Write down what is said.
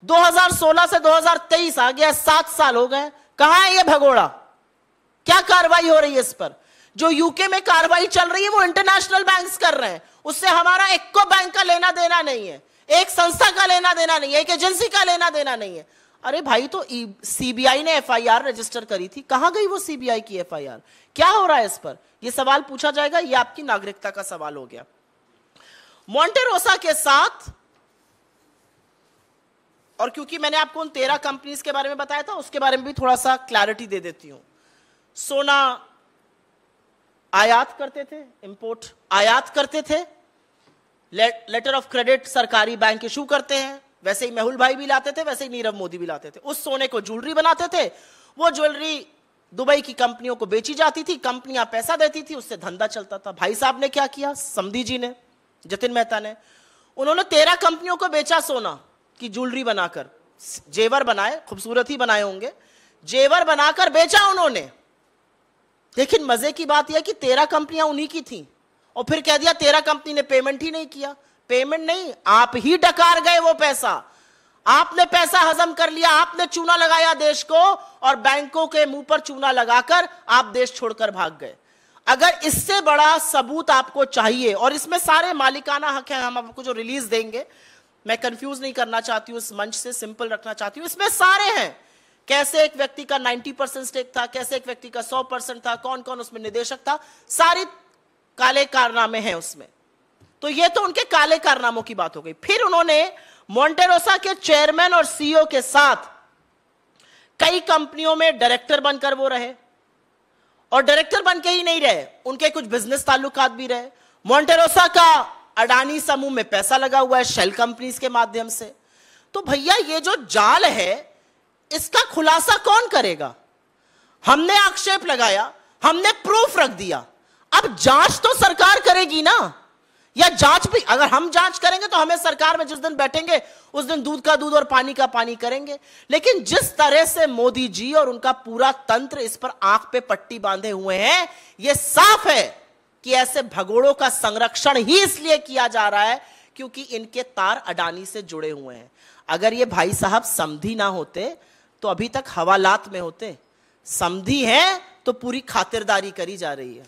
2016 से 2023 आ गया, 7 साल हो गए, कहां है ये भगोड़ा? क्या कार्रवाई हो रही है इस पर? जो यूके में कार्रवाई चल रही है वो इंटरनेशनल बैंक्स कर रहे हैं, उससे हमारा एक को बैंक का लेना देना नहीं है, एक संस्था का लेना देना नहीं है, एक एजेंसी का लेना देना नहीं है। अरे भाई, तो सीबीआई ने एफआईआर रजिस्टर करी थी, कहां गई वो सीबीआई की एफआईआर? क्या हो रहा है इस पर? यह सवाल पूछा जाएगा, यह आपकी नागरिकता का सवाल हो गया। मोंटे रोसा के साथ, और क्योंकि मैंने आपको उन 13 कंपनीज के बारे में बताया था, उसके बारे में भी थोड़ा सा क्लैरिटी दे देती हूं। सोना आयात करते थे, इंपोर्ट आयात करते थे, लेटर ऑफ क्रेडिट सरकारी बैंक इशू करते हैं, वैसे ही मेहुल भाई भी लाते थे, वैसे ही नीरव मोदी भी लाते थे। उस सोने को ज्वेलरी बनाते थे, वो ज्वेलरी दुबई की कंपनियों को बेची जाती थी, कंपनियां पैसा देती थी, उससे धंधा चलता था। भाई साहब ने क्या किया, समधी जी ने, जतिन मेहता ने, उन्होंने 13 कंपनियों को बेचा सोना की ज्वेलरी बनाकर, जेवर बनाए, खूबसूरत ही बनाए होंगे, जेवर बनाकर बेचा उन्होंने। लेकिन मजे की बात यह कि 13 कंपनियां उन्हीं की थी, और फिर कह दिया 13 कंपनी ने पेमेंट ही नहीं किया। पेमेंट नहीं, आप ही डकार गए वो पैसा, आपने पैसा हजम कर लिया, आपने चूना लगाया देश को, और बैंकों के मुंह पर चूना लगाकर आप देश छोड़कर भाग गए। अगर इससे बड़ा सबूत आपको चाहिए, और इसमें सारे मालिकाना हक हैं, हम आपको जो रिलीज देंगे, मैं कंफ्यूज नहीं करना चाहती हूं, इस मंच से सिंपल रखना चाहती हूं, इसमें सारे हैं, कैसे एक व्यक्ति का 90% स्टेक था, कैसे एक व्यक्ति का 100% था, कौन कौन उसमें निदेशक था, सारी काले कारनामे हैं उसमें। तो ये तो उनके काले कारनामों की बात हो गई। फिर उन्होंने मोंटे रोसा के चेयरमैन और सीईओ के साथ कई कंपनियों में डायरेक्टर बनकर वो रहे, और डायरेक्टर बन के ही नहीं रहे, उनके कुछ बिजनेस ताल्लुकात भी रहे। मोंटे रोसा का अडानी समूह में पैसा लगा हुआ है शेल कंपनीज के माध्यम से। तो भैया, ये जो जाल है इसका खुलासा कौन करेगा? हमने आक्षेप लगाया, हमने प्रूफ रख दिया, अब जांच तो सरकार करेगी ना, या जांच भी अगर हम जांच करेंगे तो हमें सरकार में जिस दिन बैठेंगे उस दिन दूध का दूध और पानी का पानी करेंगे। लेकिन जिस तरह से मोदी जी और उनका पूरा तंत्र इस पर आंख पे पट्टी बांधे हुए हैं, यह साफ है कि ऐसे भगोड़ों का संरक्षण ही इसलिए किया जा रहा है क्योंकि इनके तार अडानी से जुड़े हुए हैं। अगर ये भाई साहब समधी ना होते तो अभी तक हवालात में होते, समधी हैं तो पूरी खातिरदारी करी जा रही है।